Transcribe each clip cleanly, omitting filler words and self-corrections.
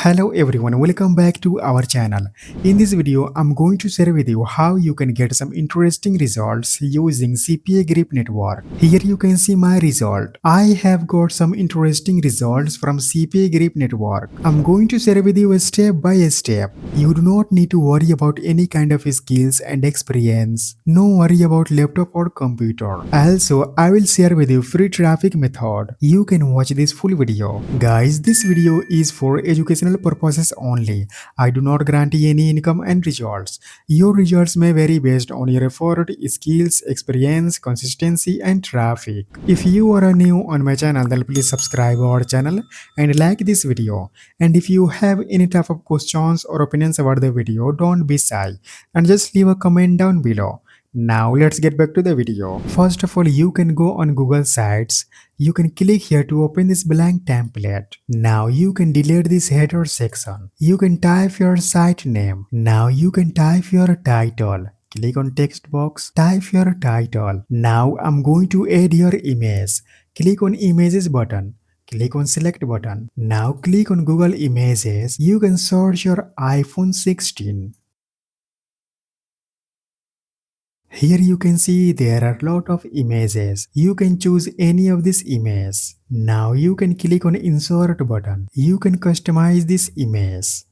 Hello everyone, welcome back to our channel. In this video, I'm going to share with you how you can get some interesting results using CPA Grip network. Here you can see my result. I have got some interesting results from CPA Grip network. I'm going to share with you step by step. You do not need to worry about any kind of skills and experience. No worry about laptop or computer. Also, I will share with you free traffic method. You can watch this full video. Guys, this video is for educational purposes only. I do not guarantee any income and results. Your results may vary based on your effort, skills, experience, consistency, and traffic. If you are new on my channel, then please subscribe our channel and like this video. And if you have any type of questions or opinions about the video, don't be shy and just leave a comment down below. Now let's get back to the video. First of all, you can go on Google Sites. You can click here to open this blank template. Now you can delete this header section. You can type your site name. Now you can type your title. Click on text box, type your title. Now I'm going to add your image. Click on images button. Click on select button. Now click on Google Images. You can search your iPhone 16. Here you can see there are a lot of images. You can choose any of this image. Now you can click on insert button. You can customize this image.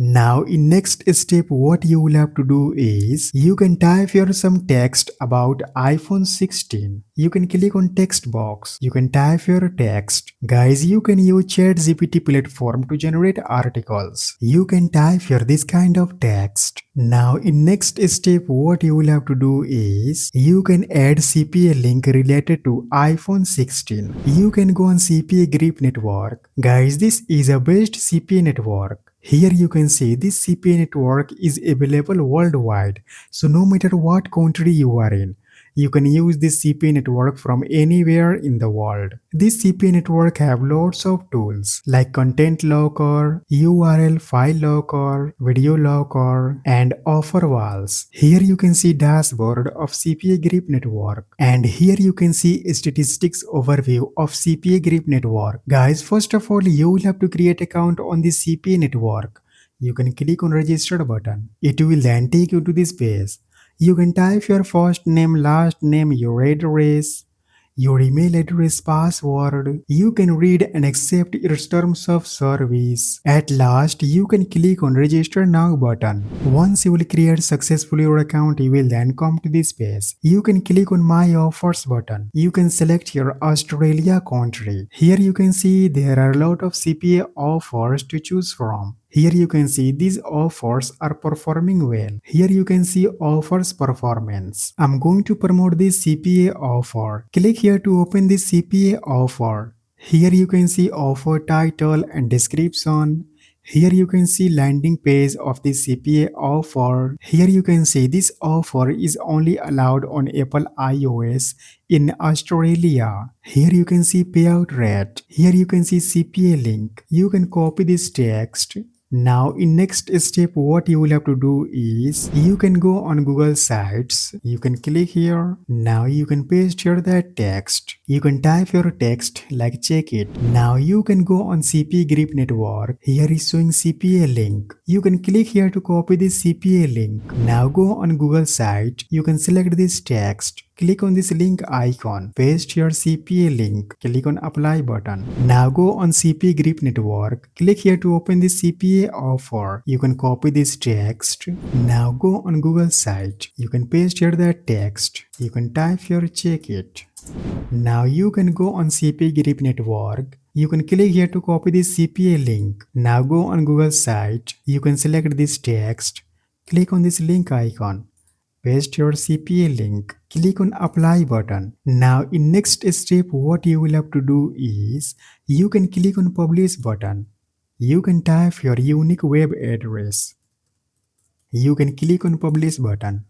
Now in next step, what you will have to do is you can type here some text about iPhone 16. You can click on text box. You can type your text. Guys, you can use ChatGPT platform to generate articles. You can type here this kind of text. Now in next step, what you will have to do is you can add CPA link related to iPhone 16. You can go on CPA Grip network. Guys, this is a best CPA network. Here you can see this CPA network is available worldwide. So no matter what country you are in, you can use this CPA network from anywhere in the world. This CPA network have lots of tools like content locker, URL file locker, video locker, and offer walls. Here you can see dashboard of CPA Grip network, and here you can see statistics overview of CPA Grip network. Guys, first of all, you will have to create account on this CPA network. You can click on register button. It will then take you to this page. You can type your first name, last name, your address, your email address, password. You can read and accept your terms of service. At last, you can click on register now button. Once you will create successfully your account, you will then come to this page. You can click on my offers button. You can select your Australia country. Here you can see there are a lot of CPA offers to choose from. Here you can see these offers are performing well. Here you can see offers performance. I'm going to promote this CPA offer. Click here to open this CPA offer. Here you can see offer title and description. Here you can see landing page of the CPA offer. Here you can see this offer is only allowed on Apple iOS in Australia. Here you can see payout rate. Here you can see CPA link. You can copy this text. Now in next step, what you will have to do is you can go on Google Sites. You can click here. Now you can paste here that text. You can type your text like check it. Now you can go on CPA Grip network. Here is showing CPA link. You can click here to copy this CPA link. Now go on Google site. You can select this text. Click on this link icon. Paste your CPA link. Click on apply button. Now go on CPA Grip network. Click here to open this CPA offer. You can copy this text. Now go on Google site. You can paste here that text. You can type here check it. Now you can go on CPA Grip network. You can click here to copy this CPA link. Now go on Google site. You can select this text. Click on this link icon. Paste your CPA link. Click on apply button. Now in next step, what you will have to do is you can click on publish button. You can type your unique web address. You can click on publish button.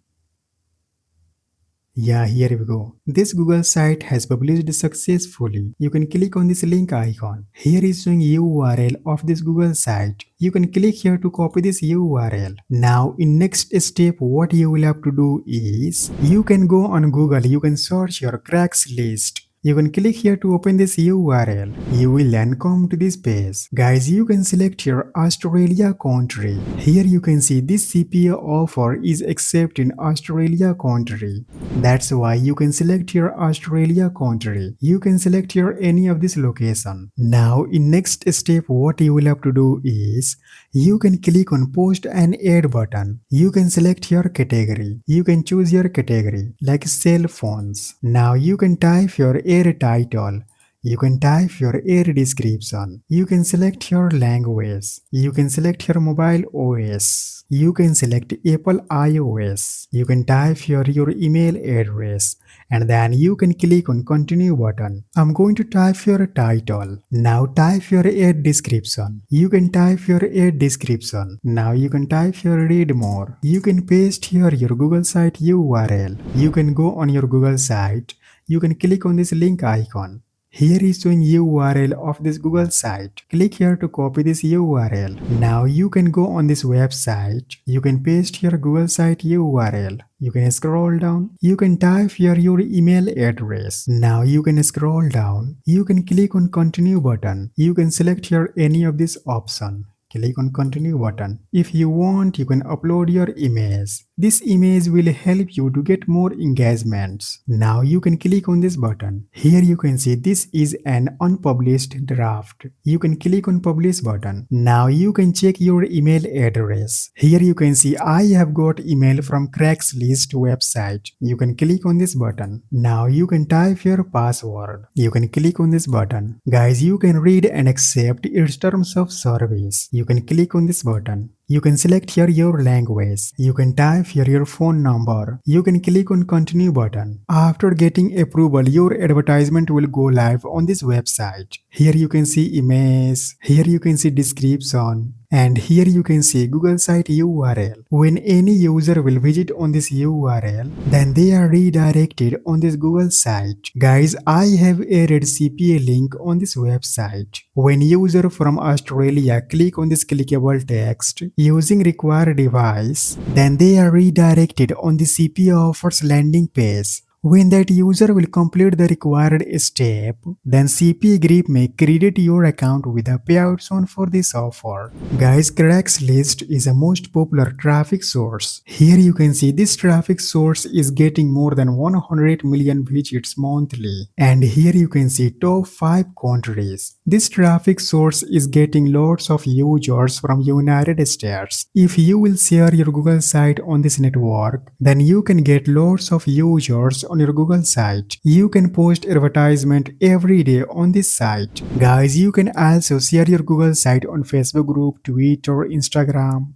Yeah, here we go. This Google site has published successfully. You can click on this link icon. Here is showing URL of this Google site. You can click here to copy this URL. Now in next step, what you will have to do is, you can go on Google, you can search your Craigslist. You can click here to open this URL. You will then come to this page. Guys, you can select your Australia country. Here you can see this CPA offer is accepted in Australia country. That's why you can select your Australia country. You can select your any of this location. Now in next step, what you will have to do is, you can click on post and add button. You can select your category. You can choose your category like cell phones. Now you can type your air title. You can type your air description. You can select your language. You can select your mobile OS. You can select Apple iOS. You can type your email address, and then you can click on continue button. I'm going to type your title. Now type your ad description. You can type your ad description. Now you can type your read more. You can paste here your Google site URL. You can go on your Google site. You can click on this link icon. Here is showing URL of this Google site. Click here to copy this URL. Now you can go on this website. You can paste your Google site URL. You can scroll down. You can type here your email address. Now you can scroll down. You can click on continue button. You can select here any of this option. Click on continue button. If you want, you can upload your image. This image will help you to get more engagements. Now you can click on this button. Here you can see this is an unpublished draft. You can click on publish button. Now you can check your email address. Here you can see I have got email from Craigslist website. You can click on this button. Now you can type your password. You can click on this button. Guys, you can read and accept its terms of service. You can click on this button. You can select here your language. You can type here your phone number. You can click on continue button. After getting approval, your advertisement will go live on this website. Here you can see image. Here you can see description. And here you can see Google site URL. When any user will visit on this URL, then they are redirected on this Google site. Guys, I have added CPA link on this website. When user from Australia click on this clickable text using required device, then they are redirected on the CPA offers landing page. When that user will complete the required step, then CPA Grip may credit your account with a payout zone for this offer. Guys, Craigslist is a most popular traffic source. Here you can see this traffic source is getting more than 100 million visits monthly. And here you can see top 5 countries. This traffic source is getting lots of users from United States. If you will share your Google site on this network, then you can get lots of users on your Google site. You can post advertisement every day on this site. Guys, you can also share your Google site on Facebook group, Twitter, Instagram,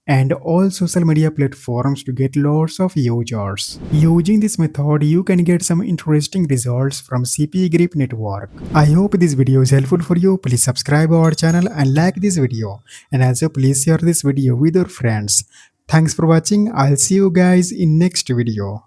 and all social media platforms to get lots of users. Using this method, you can get some interesting results from CPA Grip network. I hope this video is helpful for you. Please subscribe our channel and like this video. And also please share this video with your friends. Thanks for watching. I'll see you guys in next video.